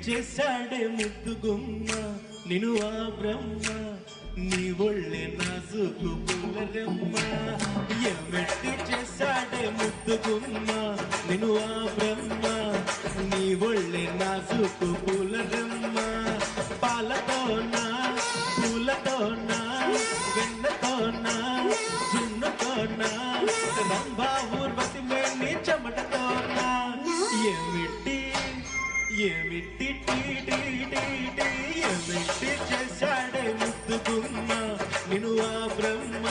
చేశాడే ముద్దు గుమ్మ నిను ఆ బ్రహ్మ నీ ఒళ్ళే నాజుకు పులరమ్మ ఎమ్మెట్టి చేశాడే ముద్దు గుమ్మ నిను ఆ బ్రహ్మ నీ ఒళ్ళే నాజుకు పులరమ్మ పాలతోనా పూలతోనా వెన్నతోనా జున్నుతోనా రంభా ఊర్వశి మేని చెమటతోనా ఏమిటి ఏమిటి ఏమిటి చేశాడే ముద్దు గుమ్మ నిను ఆ బ్రహ్మ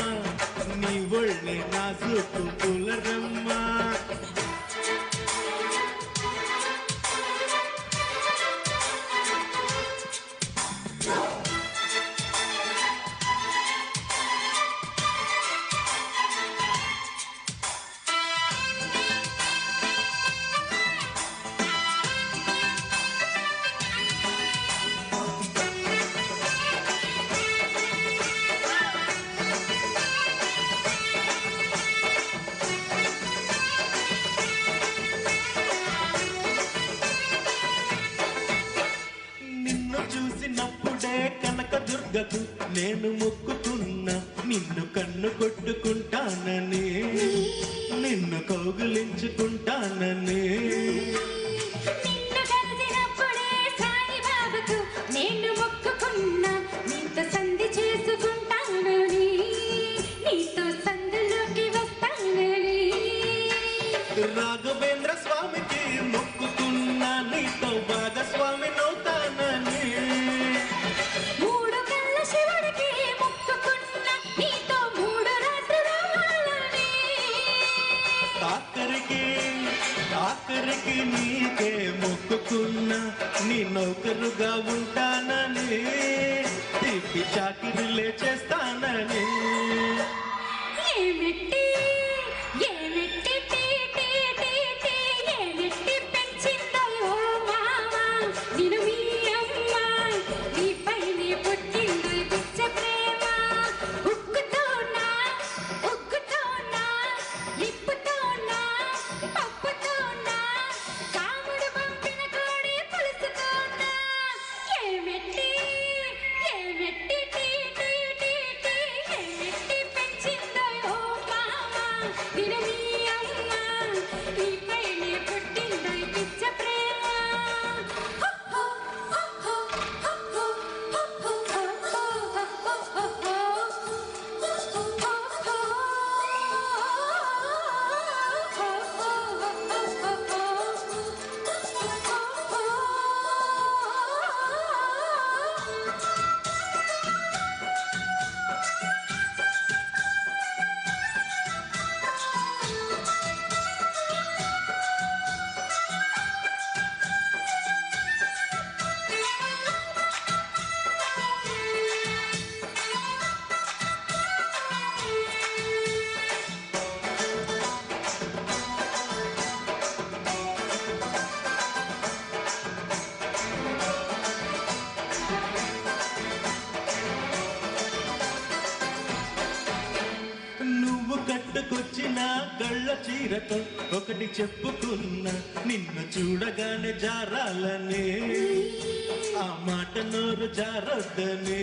నీ ఒళ్ళే నాజుకు పులరమ్మ చూసినప్పుడే కనకదుర్గకు నేను మొక్కుకున్నా నిన్ను కన్ను కొట్టుకుంటానని నిన్ను కౌగిలించుకుంటానని నేను మొక్కుకున్నా నీతో సంధి చేసుకుంటానని నీతో సంధిలోకి వస్తానని రాఘవేంద్ర స్వామికి మొక్కుకున్నా నీతో భాగస్వామి నవుతానని మూడు కళ్ళ శివుడికి మొక్కుకున్నా నీతో మూడు రాత్రులని ఆఖరికి నీకే మొక్కుకున్నా నీ నౌకరుగా ఉంటానని తిప్పి చాకిరిలే చేస్తానని ఏమిటి ఏమిటి ఏమిటి పెంచిందో మామ నిన్ను మీ అమ్మ నీపై నీ పుట్టిందో పిచ్చ ప్రేమ ఉక్కుతోనా లిప్పుతోనా పప్పుతోనా కాముడు పంపిన కోడి పులుసుతోనా ఏమిటి ఏమిటి పెంచిందో మామ నిన్ను మీ అమ్మ నీపై నీ పుట్టిందో పిచ్చ ప్రేమ నువ్వు కట్టుకొచ్చిన గళ్ళ చీరతో ఒకటి చెప్పుకున్నా నిన్ను చూడగానే జారాలని ఆ మాట నోరు జారొద్దని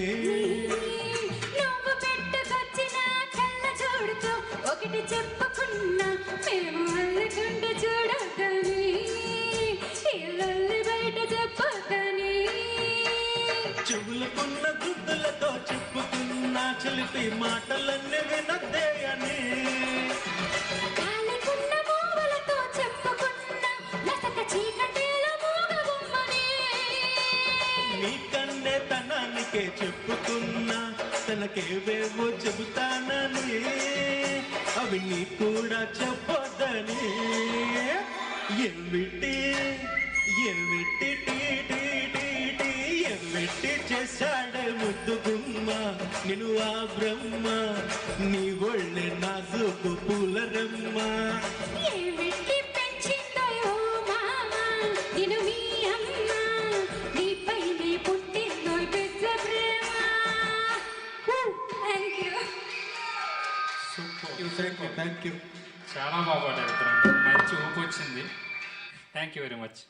నువ్వు పెట్టుకొచ్చిన కళ్ళ జోడుతో ఒకటి చెప్పుకున్నా మేము అల్లకుంటే చూడొద్దని ఇళ్ళల్లి బయట చెప్పొద్దని చెవులకున్న గుడ్డులతో చెప్పుకున్నా చిలిపి మాటలన్నీ వినద్దే అని కాలికున్న మూవలతో చెప్పుకున్నా లసక చీకటిలో మూగబొమ్మని నీ కన్నే తనానికే చెప్పుకున్నా తనకేవేవో చెబుతానని అవి నీ కూడా చెప్పొద్దని ఏమిటి ఏమిటి ఏమిటి చేశాడే ముద్దు గుమ్మ నిను ఆ బ్రహ్మ నీ ఒళ్ళే నాజుకు పులరమ్మ ఏమిటి పెంచిందో మామ నిన్ను మీ అమ్మ నీపై నీ పుట్టిందో పిచ్చ ప్రేమ థ్యాంక్ యూ చాలా బాగా పాడారు. మంచి ఊపు వచ్చింది. Thank you very much.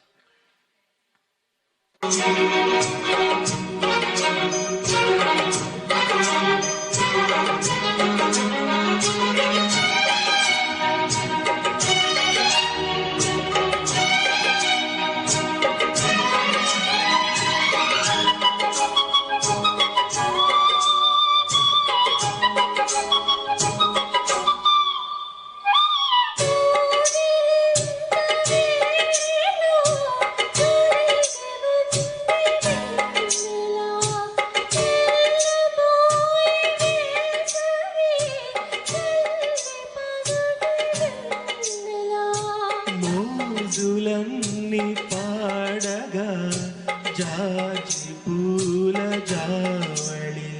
మోజులన్నీ పాడగా జాజి పూల జావళి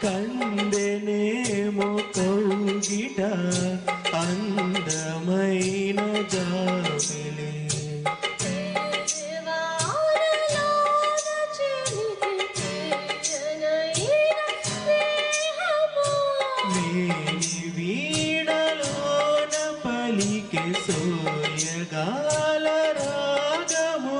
కందెనేమో కౌగిట అందమైన జాబిలి మేని వీణలోన పలికే సోయగాల రాగము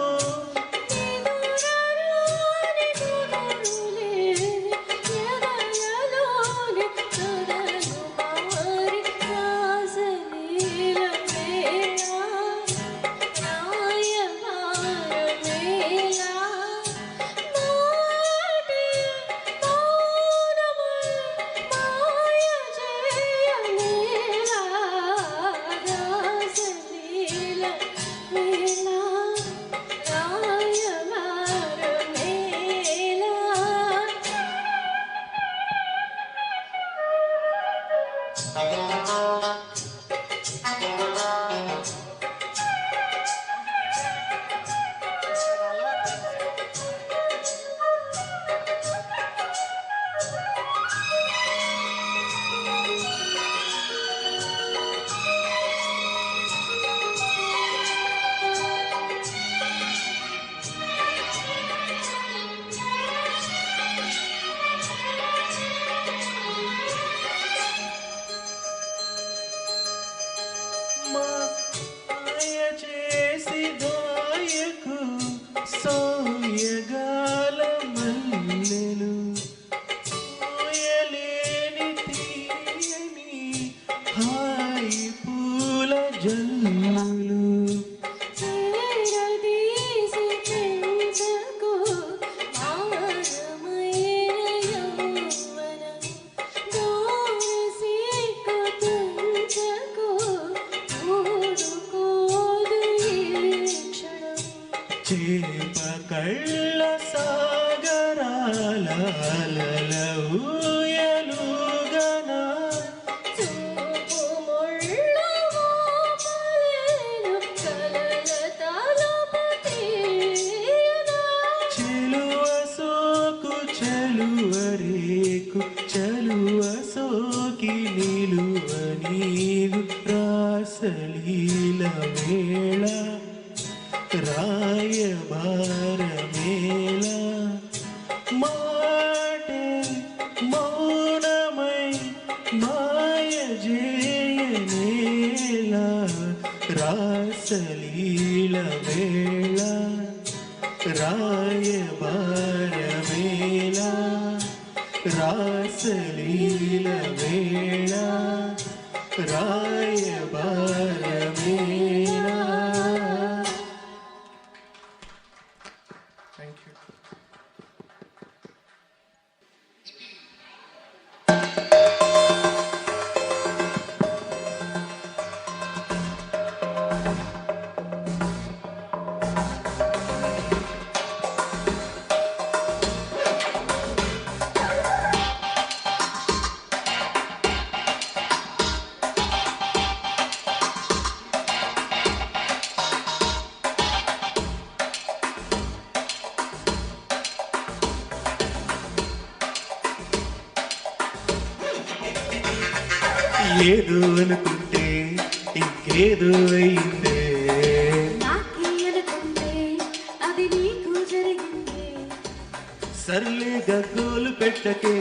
మాయ చేసి దోయకు సోయగాల మల్లెలు సోయలేని తీయని హాయి పూల జల్లులు చేప కళ్ళ సాగరాల అలల ఊయలుగనా చెలువ సోకు చెలువ రేకు చెలువ సోకి నిలువ నీవు రాసలీల వేళ రాయబార మేళ మాటే మౌనమై మాయ జేయనేల రాసలీల వేళ రాయబార మేళ రాసలీల వేళ రాయబార మేళ. Thank you. ఏదో అనుకుంటే ఇంకేదో అయిందే నాకే అనుకుంటే అది నీకు జరిగిందే సర్లే గగ్గోలు పెట్టకే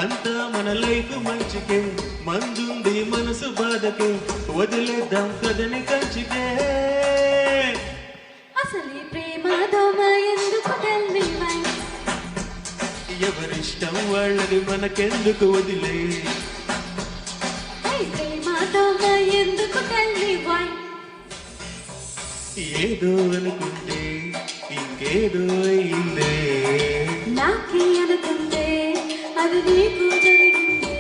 అంతా మన లైఫ్ మంచికే మందుంది మనసు బాధకే వదిలేద్దాం కదని కంచికే అసలే ప్రేమ దోమ ఎందుకు tell me why. ఎవరిష్టం వాళ్ళది మనకెందుకు వదిలే Hey, ప్రేమతోమ ఎందుకు tell me why. ఏదో అనుకుంటే ఇంకేదో అయిందే నాకే అనుకుంటే అది నీకు జరిగిందే.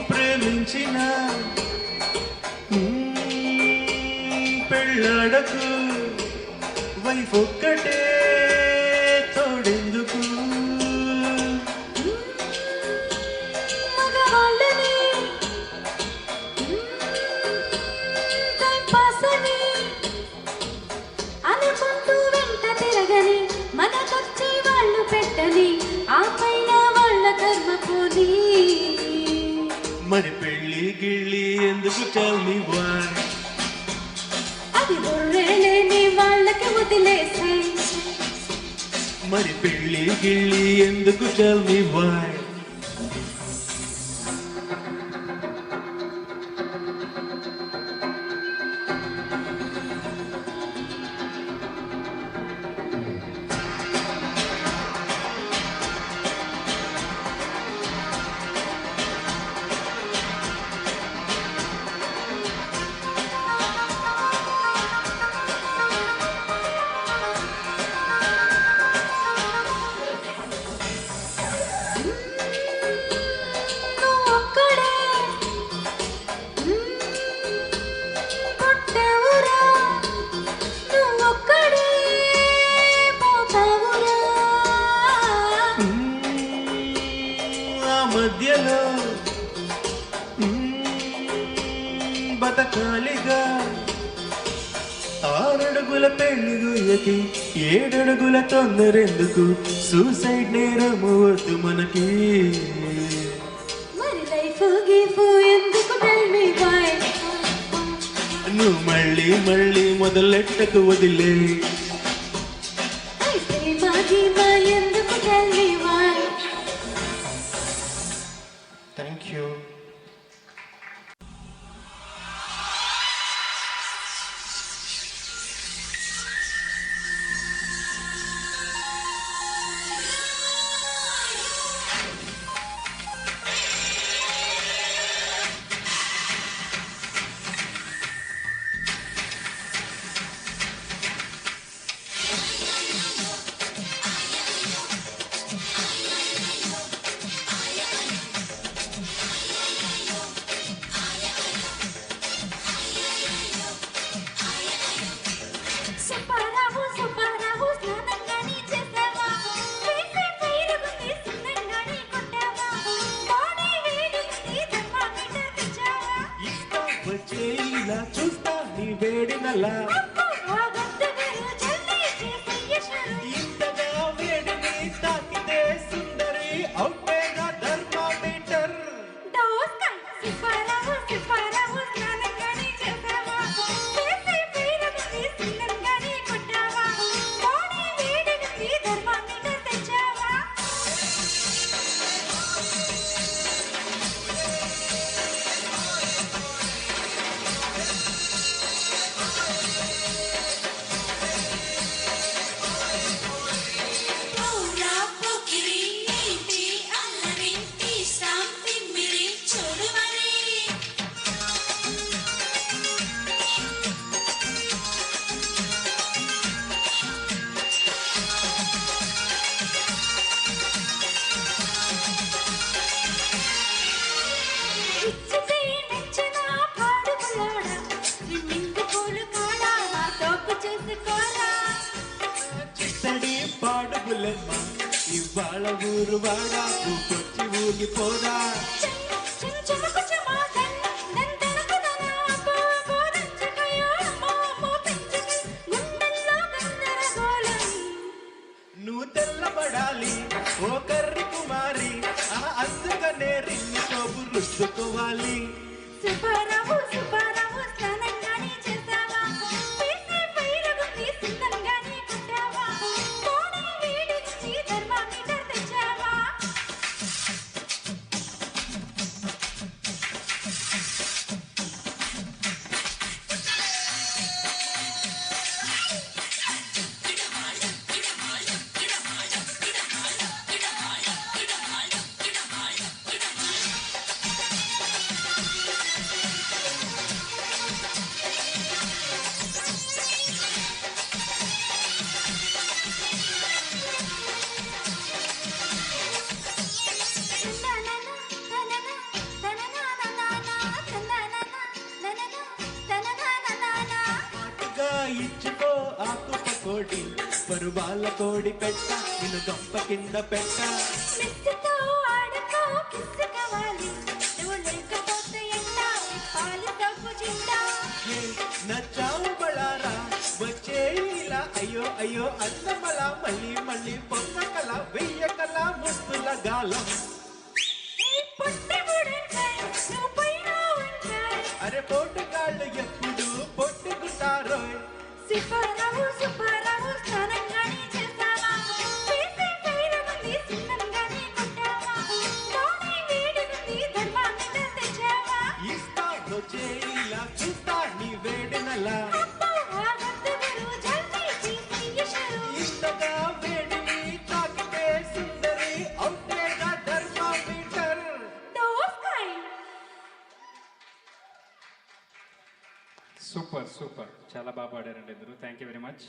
ప్రేమించిన పెళ్ళాడకు వైఫ్ ఒక్కటే తోడెందుకు మగవాళ్ళని టైం పాస్ అని అనుకుంటూ వెంట తిరగని మనకొచ్చి వాళ్ళు పెట్టని ఆ పైన వాళ్ళ కర్మ పోనీ. మరి పెళ్ళి గిళ్ళి ఎందుకు టెల్ మీ వై అది బుర్రే లేని వాళ్ళకి వదిలేసే. మరి పెళ్ళి గిళ్ళి ఎందుకు టెల్ మీ వై నువ్వు ఒక్కడే పుట్టావురా, నువ్వు ఒక్కడే పోతావురా. ఆ మధ్యలో బతకాలిగా 6 అడుగుల పెళ్లి గుయ్యకి 7 అడుగుల తొందరెందుకు సూసైడ్ నేరము వద్దు మనకి మరి లైఫ్ గిఫ్ ఎందుకు tell me why. నువ్వు మళ్ళీ మళ్ళీ మొదలెట్టకు వదిలే ఐ ప్రేమ గీమ ఎందుకు tell me why. Thank you Subbarao Subbarao స్నానంగాని చేసావా, వేసే పైరుగుంది సున్నంగాని కొట్టావా, బాడీ వేడిగుంది థర్మామీటర్ తెచ్చావా. ఇస్తా వచ్చే ఇలా చూస్తా నీ వేడినలా అబ్బో ఆ గద్దెలు జల్దీ చేసెయ్య షురు. ఇంతగా వేడిని తాకితే సుందరి అవుటేగా థర్మామీటర్ దోస్కై సుబ్బారావు సుబ్బారావు స్నానంగాని చేసావా, వేసే పైరుగుంది సున్నంగాని కొట్టావా, బాడీ వేడిగుంది థర్మామీటర్ తెచ్చావా. ఇవ్వాలి. సుబ్బారావు సుబ్బారావు స్నానంగాని చేసావా వేసే పైరగుంది సుందరంగాని కుట్టావా కోడి వేడిగుంది థర్మామీటర్ తెచ్చావా పాటుగా ఇచ్చుకో ఆకు పకోడి పరువాల కోడి పెట్ట నిన్ను గంప కింద పెట్ట. మెస్సుతో ఆడుకో కిస్సు కావాలి నువ్వు లేకపోతే ఎండ పాలు తగ్గు చిండా హే, నచ్చావు బళారా వచ్చే ఇలా అయ్యో అయ్యో అందమల మళ్ళీ మళ్ళీ పొంగకల వెయ్యకల ముస్తుల గాలం. పొట్టి బుడంకాయ నువ్వు పైన వంకాయ అరే పోటుగాళ్ళు ఎప్పుడు పొట్టుకుంటారో. సుబ్బారావు సుబ్బారావు స్నానంగాని చేసావా వేసే పైరగుంది సుందరంగాని కుట్టావా కోడి వేడిగుంది థర్మామీటర్ తెచ్చావా ఇస్తాలో చేయిలా చూస్తా నీ వేడినలా. అబ్బో ఆగద్దు గురు జల్దీ తీసియ్యషరు ఇంతగా వేడిని తాకితే సుందరి అవుతేగా థర్మామీటర్. దోస్కాయ్ సూపర్ సూపర్ చాలా బాగా పాడారండి ఇద్దరు. Thank you very much.